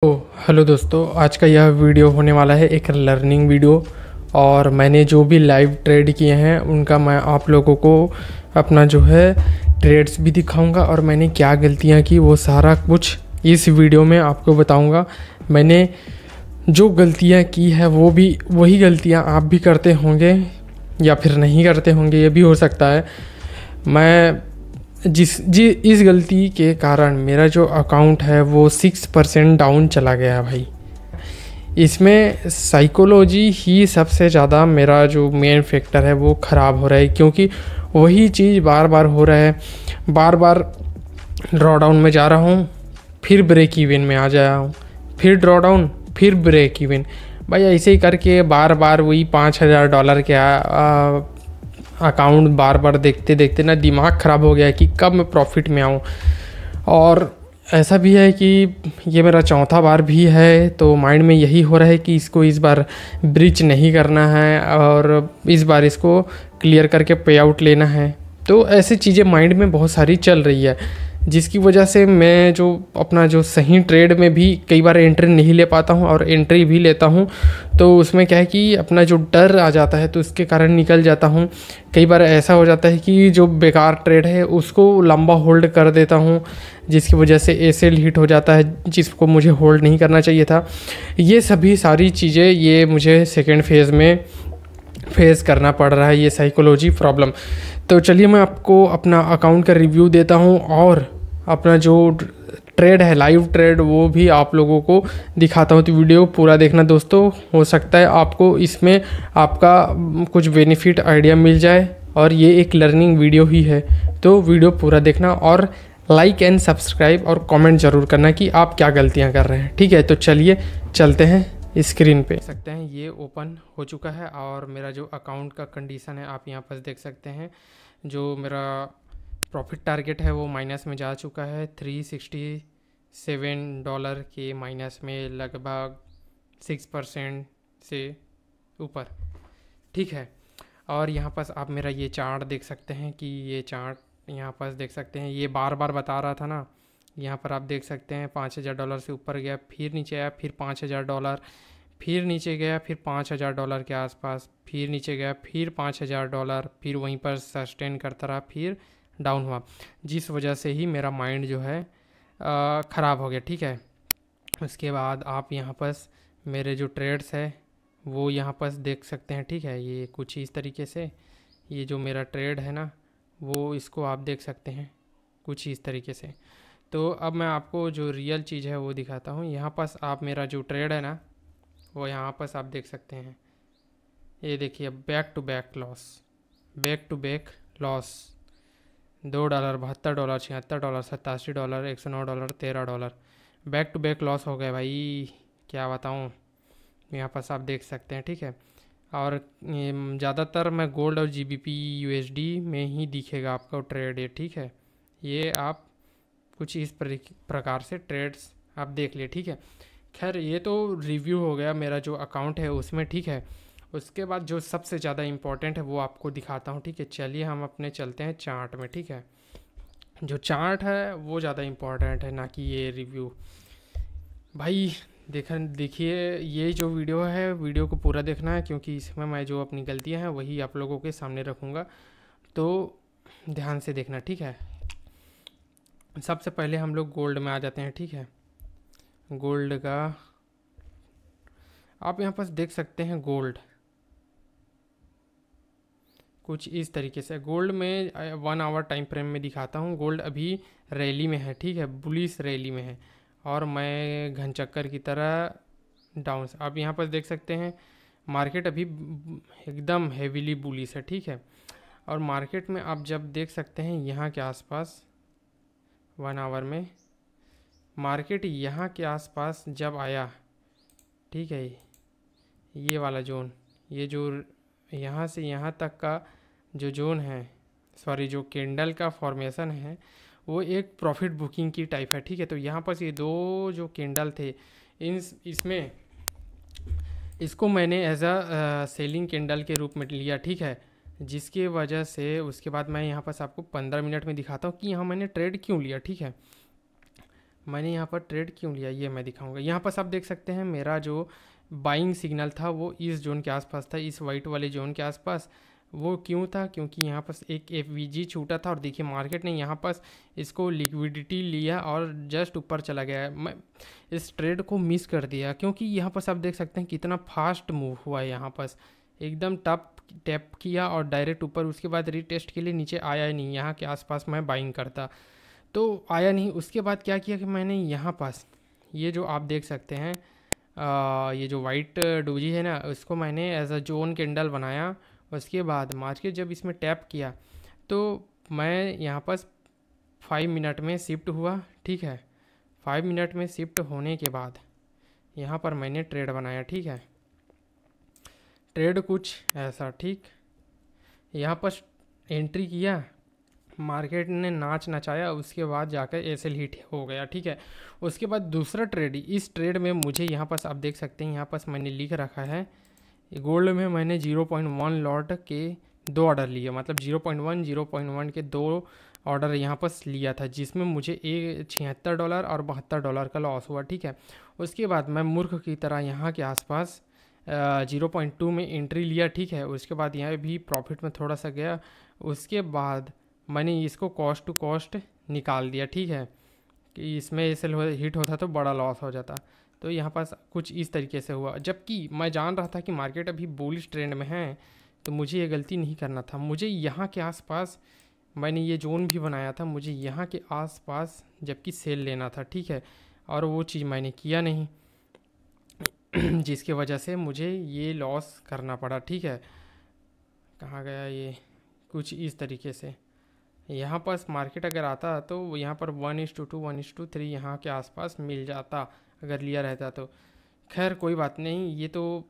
तो हेलो दोस्तों, आज का यह वीडियो होने वाला है एक लर्निंग वीडियो। और मैंने जो भी लाइव ट्रेड किए हैं उनका मैं आप लोगों को अपना जो है ट्रेड्स भी दिखाऊंगा और मैंने क्या गलतियां की वो सारा कुछ इस वीडियो में आपको बताऊंगा। मैंने जो गलतियां की है वो भी वही गलतियां आप भी करते होंगे या फिर नहीं करते होंगे, ये भी हो सकता है। मैं इस गलती के कारण मेरा जो अकाउंट है वो 6% डाउन चला गया भाई। इसमें साइकोलॉजी ही सबसे ज़्यादा मेरा जो मेन फैक्टर है वो ख़राब हो रहा है, क्योंकि वही चीज़ बार बार हो रहा है। बार बार ड्रॉ डाउन में जा रहा हूँ, फिर ब्रेक इवन में आ जाया हूँ, फिर ड्रॉ डाउन, फिर ब्रेक इवन। भाई ऐसे ही करके बार बार वही $5000 के अकाउंट बार बार देखते देखते ना दिमाग ख़राब हो गया कि कब मैं प्रॉफिट में आऊँ। और ऐसा भी है कि ये मेरा चौथा बार भी है, तो माइंड में यही हो रहा है कि इसको इस बार ब्रीच नहीं करना है और इस बार इसको क्लियर करके पे आउट लेना है। तो ऐसी चीज़ें माइंड में बहुत सारी चल रही है, जिसकी वजह से मैं जो अपना जो सही ट्रेड में भी कई बार एंट्री नहीं ले पाता हूँ, और एंट्री भी लेता हूँ तो उसमें क्या है कि अपना जो डर आ जाता है तो उसके कारण निकल जाता हूँ। कई बार ऐसा हो जाता है कि जो बेकार ट्रेड है उसको लंबा होल्ड कर देता हूँ, जिसकी वजह से एसेल हिट हो जाता है जिसको मुझे होल्ड नहीं करना चाहिए था। ये सभी सारी चीज़ें ये मुझे सेकेंड फेज़ में फेस करना पड़ रहा है, ये साइकोलॉजी प्रॉब्लम। तो चलिए मैं आपको अपना अकाउंट का रिव्यू देता हूँ और अपना जो ट्रेड है लाइव ट्रेड वो भी आप लोगों को दिखाता हूँ। तो वीडियो पूरा देखना दोस्तों, हो सकता है आपको इसमें आपका कुछ बेनिफिट आइडिया मिल जाए, और ये एक लर्निंग वीडियो ही है। तो वीडियो पूरा देखना और लाइक एंड सब्सक्राइब और कमेंट ज़रूर करना कि आप क्या गलतियाँ कर रहे हैं, ठीक है। तो चलिए चलते हैं स्क्रीन पे। देख सकते हैं ये ओपन हो चुका है और मेरा जो अकाउंट का कंडीशन है आप यहाँ पर देख सकते हैं। जो मेरा प्रॉफिट टारगेट है वो माइनस में जा चुका है, $367 के माइनस में, लगभग 6% से ऊपर, ठीक है। और यहाँ पर आप मेरा ये चार्ट देख सकते हैं कि ये चार्ट यहाँ पर देख सकते हैं, ये बार बार बता रहा था ना। यहाँ पर आप देख सकते हैं $5000 से ऊपर गया, फिर नीचे आया, फिर $5000, फिर नीचे गया, फिर $5000 के आसपास, फिर नीचे गया, फिर $5000, फिर वहीं पर सस्टेन करता रहा, फिर डाउन हुआ, जिस वजह से ही मेरा माइंड जो है ख़राब हो गया, ठीक है। उसके बाद आप यहाँ पर मेरे जो ट्रेड्स है वो यहाँ पर देख सकते हैं, ठीक है। ये कुछ इस तरीके से, ये जो मेरा ट्रेड है ना वो इसको आप देख सकते हैं कुछ इस तरीके से। तो अब मैं आपको जो रियल चीज़ है वो दिखाता हूँ। यहाँ पर आप मेरा जो ट्रेड है ना वो यहाँ पर आप देख सकते हैं, ये देखिए back to back loss, back to back loss, $2, $72, $76, $87, $109, $13, back to back loss हो गए भाई, क्या बताऊँ। यहाँ पर आप देख सकते हैं, ठीक है। और ज़्यादातर मैं गोल्ड और GBP USD में ही दिखेगा आपका ट्रेड, ये ठीक है। ये आप कुछ इस प्रकार से ट्रेड्स आप देख लिए, ठीक है। खैर ये तो रिव्यू हो गया मेरा जो अकाउंट है उसमें, ठीक है। उसके बाद जो सबसे ज़्यादा इम्पोर्टेंट है वो आपको दिखाता हूँ, ठीक है। चलिए हम अपने चलते हैं चार्ट में, ठीक है। जो चार्ट है वो ज़्यादा इम्पोर्टेंट है ना कि ये रिव्यू। भाई देखिए ये जो वीडियो है, वीडियो को पूरा देखना है, क्योंकि इसमें मैं जो अपनी गलतियाँ हैं वही आप लोगों के सामने रखूँगा, तो ध्यान से देखना, ठीक है। सबसे पहले हम लोग गोल्ड में आ जाते हैं, ठीक है। गोल्ड का आप यहाँ पर देख सकते हैं, गोल्ड कुछ इस तरीके से। गोल्ड में 1 आवर टाइम फ्रेम में दिखाता हूँ। गोल्ड अभी रैली में है, ठीक है, बुलिश रैली में है, और मैं घन चक्कर की तरह डाउन। आप यहाँ पर देख सकते हैं मार्केट अभी एकदम हेवीली बुलिश है, ठीक है। और मार्केट में आप जब देख सकते हैं यहाँ के आसपास 1 आवर में मार्केट यहाँ के आसपास जब आया, ठीक है, ये वाला जोन, ये जो यहाँ से यहाँ तक का जो जोन है, सॉरी जो कैंडल का फॉर्मेशन है वो एक प्रॉफिट बुकिंग की टाइप है, ठीक है। तो यहाँ पर ये दो जो कैंडल थे इसमें इसको मैंने एज अ सेलिंग कैंडल के रूप में लिया, ठीक है। जिसकी वजह से उसके बाद मैं यहाँ पर आपको 15 मिनट में दिखाता हूँ कि यहाँ मैंने ट्रेड क्यों लिया, ठीक है। मैंने यहाँ पर ट्रेड क्यों लिया ये मैं दिखाऊंगा। यहाँ पर आप देख सकते हैं मेरा जो बाइंग सिग्नल था वो इस जोन के आसपास था, इस वाइट वाले जोन के आसपास। वो क्यों था? क्योंकि यहाँ पर एक एफवीजी छूटा था और देखिए मार्केट ने यहाँ पर इसको लिक्विडिटी लिया और जस्ट ऊपर चला गया। मैं इस ट्रेड को मिस कर दिया क्योंकि यहाँ पर आप देख सकते हैं कितना फास्ट मूव हुआ है। यहाँ पर एकदम टैप किया और डायरेक्ट ऊपर, उसके बाद रीटेस्ट के लिए नीचे आया ही नहीं। यहाँ के आसपास मैं बाइंग करता तो आया नहीं। उसके बाद क्या किया कि मैंने यहाँ पास ये जो आप देख सकते हैं ये जो वाइट डोजी है ना, उसको मैंने एज अ जोन कैंडल बनाया। उसके बाद मार्केट जब इसमें टैप किया तो मैं यहाँ पास 5 मिनट में शिफ्ट हुआ, ठीक है। 5 मिनट में शिफ्ट होने के बाद यहाँ पर मैंने ट्रेड बनाया, ठीक है। ट्रेड कुछ ऐसा, ठीक। यहाँ पर एंट्री किया, मार्केट ने नाच नचाया, उसके बाद जाकर एसएल हिट हो गया, ठीक है। उसके बाद दूसरा ट्रेड, इस ट्रेड में मुझे यहाँ पास आप देख सकते हैं यहाँ पास मैंने लिख रखा है गोल्ड में मैंने 0.1 लॉट के 2 ऑर्डर लिए, मतलब 0.1 के 2 ऑर्डर यहाँ पास लिया था, जिसमें मुझे $76 और $72 का लॉस हुआ, ठीक है। उसके बाद मैं मूर्ख की तरह यहाँ के आसपास 0.2 में एंट्री लिया, ठीक है। उसके बाद यहाँ भी प्रॉफिट में थोड़ा सा गया। उसके बाद मैंने इसको कॉस्ट टू कॉस्ट निकाल दिया, ठीक है, कि इसमें एसएल हिट होता तो बड़ा लॉस हो जाता। तो यहाँ पास कुछ इस तरीके से हुआ, जबकि मैं जान रहा था कि मार्केट अभी बुलिश ट्रेंड में है, तो मुझे ये गलती नहीं करना था। मुझे यहाँ के आसपास मैंने ये जोन भी बनाया था, मुझे यहाँ के आसपास जबकि सेल लेना था, ठीक है, और वो चीज़ मैंने किया नहीं जिसकी वजह से मुझे ये लॉस करना पड़ा, ठीक है। कहाँ गया ये? कुछ इस तरीके से यहाँ पास मार्केट अगर आता तो यहाँ पर 1:2 1:3 यहाँ के आसपास मिल जाता अगर लिया रहता तो। खैर कोई बात नहीं, ये तो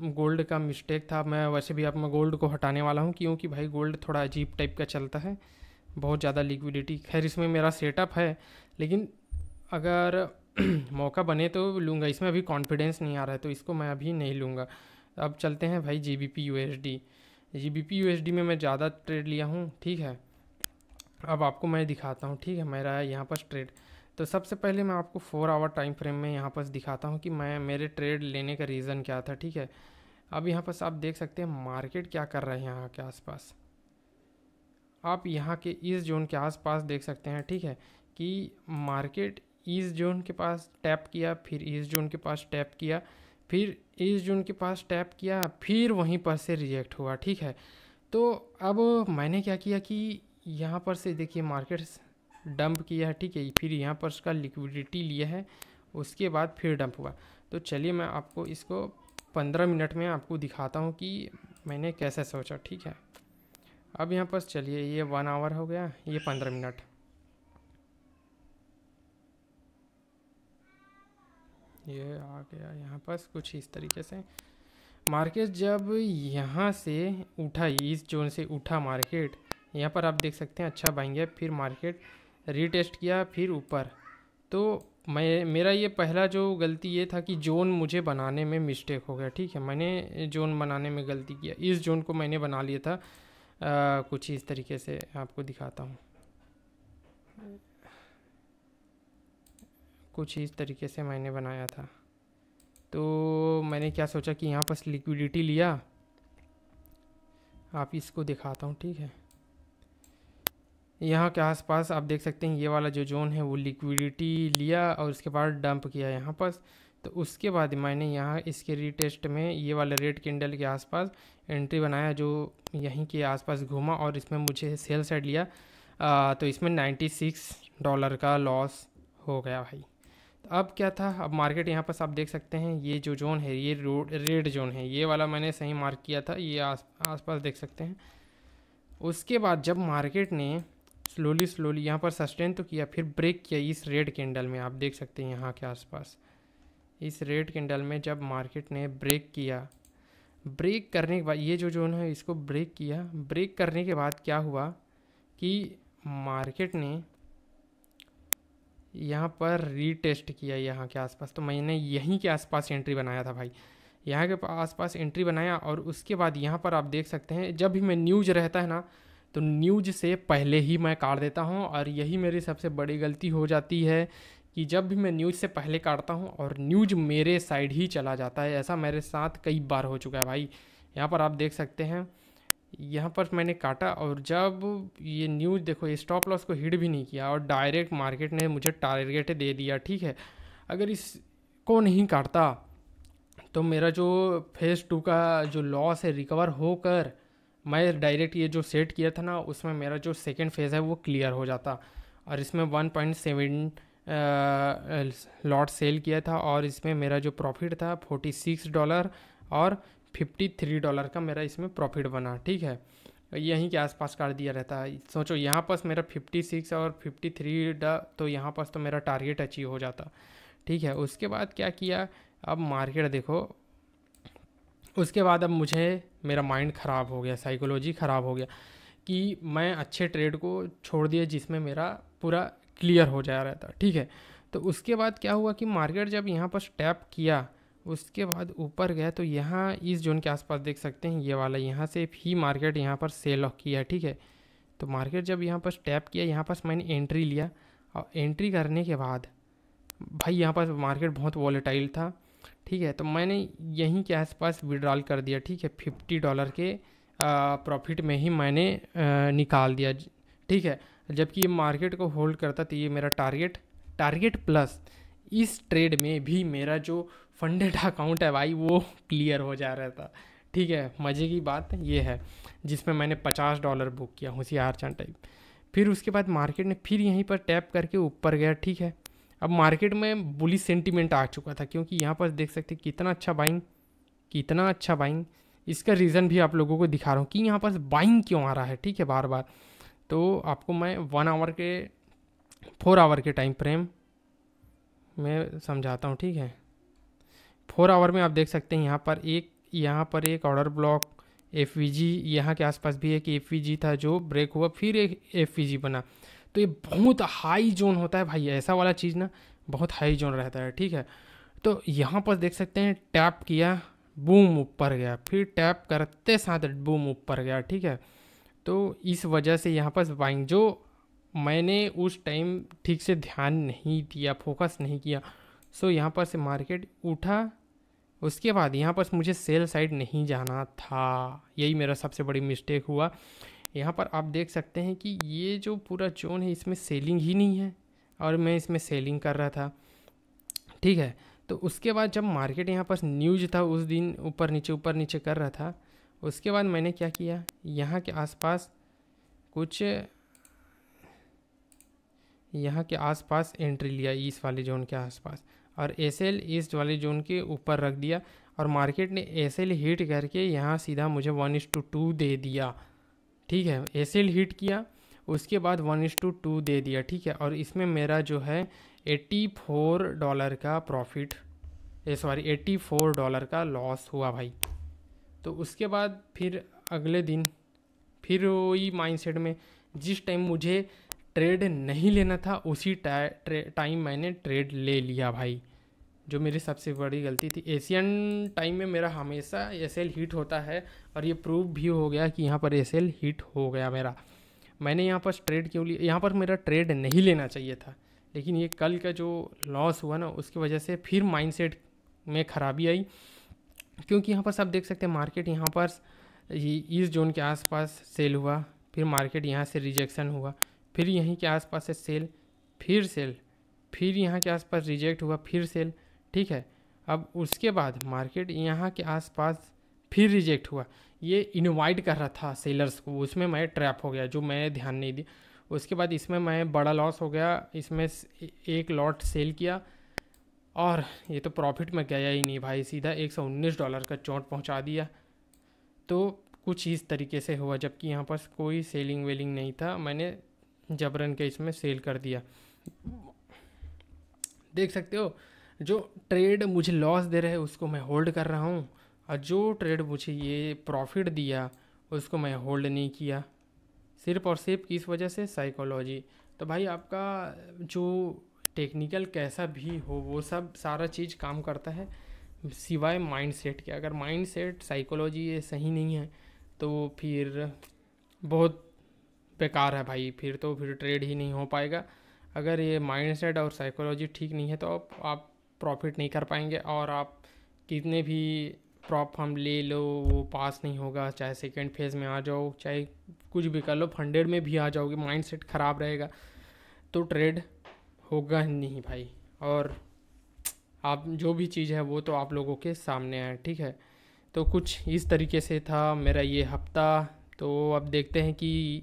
गोल्ड का मिस्टेक था। मैं वैसे भी अब मैं गोल्ड को हटाने वाला हूँ क्योंकि भाई गोल्ड थोड़ा अजीब टाइप का चलता है, बहुत ज़्यादा लिक्विडिटी। खैर इसमें मेरा सेटअप है, लेकिन अगर मौका बने तो लूँगा। इसमें अभी कॉन्फिडेंस नहीं आ रहा है तो इसको मैं अभी नहीं लूँगा। अब चलते हैं भाई GBP USD में मैं ज़्यादा ट्रेड लिया हूँ, ठीक है। अब आपको मैं दिखाता हूँ, ठीक है, मेरा यहाँ पर ट्रेड। तो सबसे पहले मैं आपको 4 आवर टाइम फ्रेम में यहाँ पर दिखाता हूँ कि मैं मेरे ट्रेड लेने का रीज़न क्या था, ठीक है। अब यहाँ पर आप देख सकते हैं मार्केट क्या कर रहा है यहाँ के आसपास। आप यहाँ के इस जोन के आसपास देख सकते हैं, ठीक है, कि मार्केट इस जोन के पास टैप किया, फिर इस जोन के पास टैप किया, फिर इस जोन के पास टैप किया, फिर वहीं पर से रिजेक्ट हुआ, ठीक है। तो अब मैंने क्या किया कि यहाँ पर से देखिए मार्केट डंप किया है, ठीक है, फिर यहाँ पर उसका लिक्विडिटी लिया है, उसके बाद फिर डंप हुआ। तो चलिए मैं आपको इसको 15 मिनट में आपको दिखाता हूँ कि मैंने कैसे सोचा, ठीक है। अब यहाँ पर चलिए ये 1 आवर हो गया, ये 15 मिनट। ये आ गया यहाँ पर कुछ इस तरीके से। मार्केट जब यहाँ से उठा, इस जोन से उठा मार्केट, यहाँ पर आप देख सकते हैं अच्छा बाइंग है, फिर मार्केट रीटेस्ट किया, फिर ऊपर। तो मेरा ये पहला जो गलती ये था कि जोन मुझे बनाने में मिस्टेक हो गया, ठीक है। मैंने जोन बनाने में गलती किया, इस जोन को मैंने बना लिया था कुछ इस तरीके से आपको दिखाता हूँ। कुछ इस तरीके से मैंने बनाया था। तो मैंने क्या सोचा कि यहाँ पर लिक्विडिटी लिया, आप इसको दिखाता हूँ, ठीक है। यहाँ के आसपास आप देख सकते हैं ये वाला जो जोन है वो लिक्विडिटी लिया और उसके बाद डंप किया यहाँ पर। तो उसके बाद मैंने यहाँ इसके रीटेस्ट में ये वाले रेड कैंडल के आसपास एंट्री बनाया जो यहीं के आसपास घूमा और इसमें मुझे सेल साइड लिया। तो इसमें $96 का लॉस हो गया भाई। तो अब क्या था, अब मार्केट यहाँ पर आप देख सकते हैं ये जो जोन है ये रेड जोन है, ये वाला मैंने सही मार्क किया था, ये आसपास देख सकते हैं। उसके बाद जब मार्केट ने स्लोली यहाँ पर सस्टेन तो किया, फिर ब्रेक किया इस रेड कैंडल में, आप देख सकते हैं यहाँ के आसपास इस रेड कैंडल में जब मार्केट ने ब्रेक किया, ब्रेक करने के बाद ये जो जोन है इसको ब्रेक किया। ब्रेक करने के बाद क्या हुआ कि मार्केट ने यहाँ पर रीटेस्ट किया यहाँ के आसपास। तो मैंने यहीं के आसपास एंट्री बनाया था भाई, यहाँ के आसपास एंट्री बनाया। और उसके बाद यहाँ पर आप देख सकते हैं जब भी मैं न्यूज़ रहता है ना तो न्यूज़ से पहले ही मैं काट देता हूँ, और यही मेरी सबसे बड़ी गलती हो जाती है कि जब भी मैं न्यूज़ से पहले काटता हूँ और न्यूज़ मेरे साइड ही चला जाता है। ऐसा मेरे साथ कई बार हो चुका है भाई। यहाँ पर आप देख सकते हैं, यहाँ पर मैंने काटा और जब ये न्यूज़ देखो, ये स्टॉप लॉस को हिट भी नहीं किया और डायरेक्ट मार्केट ने मुझे टारगेट दे दिया। ठीक है, अगर इसको नहीं काटता तो मेरा जो फेज़ 2 का जो लॉस है रिकवर होकर मैं डायरेक्ट ये जो सेट किया था ना, उसमें मेरा जो सेकंड फेज़ है वो क्लियर हो जाता। और इसमें 1.7 लॉट सेल किया था और इसमें मेरा जो प्रॉफिट था $46 और $53 का मेरा इसमें प्रॉफिट बना। ठीक है, यहीं के आसपास काट दिया रहता है। सोचो यहाँ पास मेरा 56 और 53 तो यहाँ पास तो मेरा टारगेट अचीव हो जाता। ठीक है, उसके बाद क्या किया, अब मार्केट देखो, उसके बाद अब मुझे मेरा माइंड ख़राब हो गया, साइकोलॉजी ख़राब हो गया कि मैं अच्छे ट्रेड को छोड़ दिया जिसमें मेरा पूरा क्लियर हो जा रहा था। ठीक है, तो उसके बाद क्या हुआ कि मार्केट जब यहाँ पर टैप किया, उसके बाद ऊपर गया तो यहाँ इस जोन के आसपास देख सकते हैं, ये वाला यहाँ से भी मार्केट यहाँ पर सेल ऑफ किया। ठीक है, तो मार्केट जब यहाँ पर टैप किया, यहाँ पर मैंने एंट्री लिया और एंट्री करने के बाद भाई यहाँ पर मार्केट बहुत वॉलेटाइल था। ठीक है, तो मैंने यहीं के आसपास विड्रॉल कर दिया। ठीक है, $50 के प्रॉफिट में ही मैंने निकाल दिया। ठीक है, जबकि ये मार्केट को होल्ड करता तो ये मेरा टारगेट प्लस इस ट्रेड में भी मेरा जो फंडेड अकाउंट है भाई वो क्लियर हो जा रहा था। ठीक है, मज़े की बात ये है जिसमें मैंने $50 बुक किया होशियार चांद टाइप। फिर उसके बाद मार्केट ने फिर यहीं पर टैप करके ऊपर गया। ठीक है, अब मार्केट में बुलिश सेंटीमेंट आ चुका था क्योंकि यहाँ पर देख सकते कितना अच्छा बाइंग। इसका रीज़न भी आप लोगों को दिखा रहा हूँ कि यहाँ पर बाइंग क्यों आ रहा है। ठीक है, बार बार तो आपको मैं 4 आवर के टाइम फ्रेम में समझाता हूँ। ठीक है, 4 आवर में आप देख सकते हैं यहाँ पर एक ऑर्डर ब्लॉक FVG, यहाँ के आसपास भी एक FVG था जो ब्रेक हुआ, फिर एक FVG बना। तो ये बहुत हाई जोन होता है भाई, ऐसा वाला चीज़ ना बहुत हाई जोन रहता है। ठीक है, तो यहाँ पर देख सकते हैं टैप किया, बूम ऊपर गया, फिर टैप करते साथ बूम ऊपर गया। ठीक है, तो इस वजह से यहाँ पर बाइंग जो मैंने उस टाइम ठीक से ध्यान नहीं दिया, फोकस नहीं किया, सो यहाँ पर से मार्केट उठा। उसके बाद यहाँ पर मुझे सेल साइड नहीं जाना था, यही मेरा सबसे बड़ी मिस्टेक हुआ। यहाँ पर आप देख सकते हैं कि ये जो पूरा जोन है इसमें सेलिंग ही नहीं है और मैं इसमें सेलिंग कर रहा था। ठीक है, तो उसके बाद जब मार्केट यहाँ पर न्यूज था उस दिन ऊपर नीचे कर रहा था, उसके बाद मैंने क्या किया, यहाँ के आसपास कुछ एंट्री लिया इस वाले जोन के आसपास और एसएल इस वाले जोन के ऊपर रख दिया और मार्केट ने एसएल हिट करके यहाँ सीधा मुझे 1:2 दे दिया। ठीक है, एसएल हिट किया, उसके बाद 1:2 दे दिया। ठीक है, और इसमें मेरा जो है $84 का प्रॉफिट, $84 का लॉस हुआ भाई। तो उसके बाद फिर अगले दिन फिर वही माइंडसेट में, जिस टाइम मुझे ट्रेड नहीं लेना था उसी टाइम मैंने ट्रेड ले लिया भाई, जो मेरी सबसे बड़ी गलती थी। एशियन टाइम में मेरा हमेशा एसएल हिट होता है और ये प्रूव भी हो गया कि यहाँ पर एसएल हिट हो गया मेरा। मैंने यहाँ पर ट्रेड क्यों लिया, यहाँ पर मेरा ट्रेड नहीं लेना चाहिए था, लेकिन ये कल का जो लॉस हुआ ना उसकी वजह से फिर माइंडसेट में ख़राबी आई। क्योंकि यहाँ पर सब देख सकते हैं मार्केट यहाँ पर इस जोन के आसपास सेल हुआ, फिर मार्केट यहाँ से रिजेक्शन हुआ, फिर यहीं के आसपास से सेल, फिर यहाँ के आसपास रिजेक्ट हुआ, फिर सेल। ठीक है, अब उसके बाद मार्केट यहाँ के आसपास फिर रिजेक्ट हुआ, ये इनवाइट कर रहा था सेलर्स को, उसमें मैं ट्रैप हो गया, जो मैं ध्यान नहीं दी। उसके बाद इसमें मैं बड़ा लॉस हो गया, इसमें एक लॉट सेल किया और ये तो प्रॉफिट में गया ही नहीं भाई, सीधा $119 का चोट पहुंचा दिया। तो कुछ इस तरीके से हुआ, जबकि यहाँ पर कोई सेलिंग वेलिंग नहीं था, मैंने जबरन के इसमें सेल कर दिया। देख सकते हो, जो ट्रेड मुझे लॉस दे रहे हैं उसको मैं होल्ड कर रहा हूँ और जो ट्रेड मुझे ये प्रॉफिट दिया उसको मैं होल्ड नहीं किया, सिर्फ और सिर्फ किस वजह से, साइकोलॉजी। तो भाई आपका जो टेक्निकल कैसा भी हो वो सब सारा चीज़ काम करता है सिवाय माइंडसेट के। अगर माइंडसेट साइकोलॉजी ये सही नहीं है तो फिर बहुत बेकार है भाई, फिर ट्रेड ही नहीं हो पाएगा। अगर ये माइंडसेट और साइकोलॉजी ठीक नहीं है तो आप प्रॉफिट नहीं कर पाएंगे, और आप कितने भी प्रॉप हम ले लो वो पास नहीं होगा। चाहे सेकंड फेज़ में आ जाओ, चाहे कुछ भी कर लो, फंडेड में भी आ जाओगे, माइंडसेट ख़राब रहेगा तो ट्रेड होगा ही नहीं भाई। और आप जो भी चीज़ है वो तो आप लोगों के सामने है, ठीक है। तो कुछ इस तरीके से था मेरा ये हफ्ता। तो अब देखते हैं कि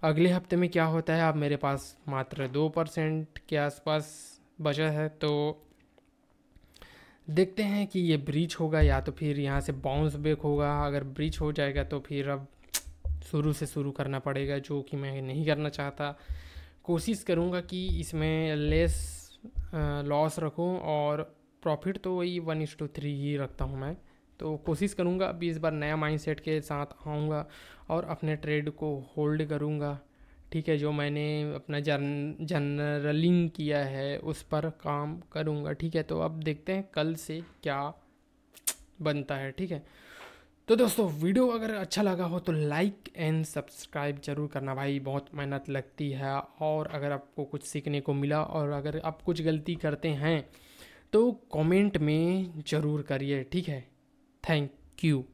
अगले हफ्ते में क्या होता है। अब मेरे पास मात्र 2% के आसपास बचा है, तो देखते हैं कि ये ब्रीच होगा या तो फिर यहाँ से बाउंस बैक होगा। अगर ब्रीच हो जाएगा तो फिर अब शुरू से शुरू करना पड़ेगा, जो कि मैं नहीं करना चाहता। कोशिश करूँगा कि इसमें लेस लॉस रखूँ, और प्रॉफिट तो वही 1:3 ही रखता हूँ मैं। तो कोशिश करूँगा अभी इस बार नया माइंडसेट के साथ आऊँगा और अपने ट्रेड को होल्ड करूँगा, ठीक है। जो मैंने अपना जनरलिंग किया है उस पर काम करूँगा, ठीक है। तो अब देखते हैं कल से क्या बनता है, ठीक है। तो दोस्तों वीडियो अगर अच्छा लगा हो तो लाइक एंड सब्सक्राइब जरूर करना भाई, बहुत मेहनत लगती है। और अगर आपको कुछ सीखने को मिला और अगर आप कुछ गलती करते हैं तो कमेंट में ज़रूर करिए, ठीक है। Thank you.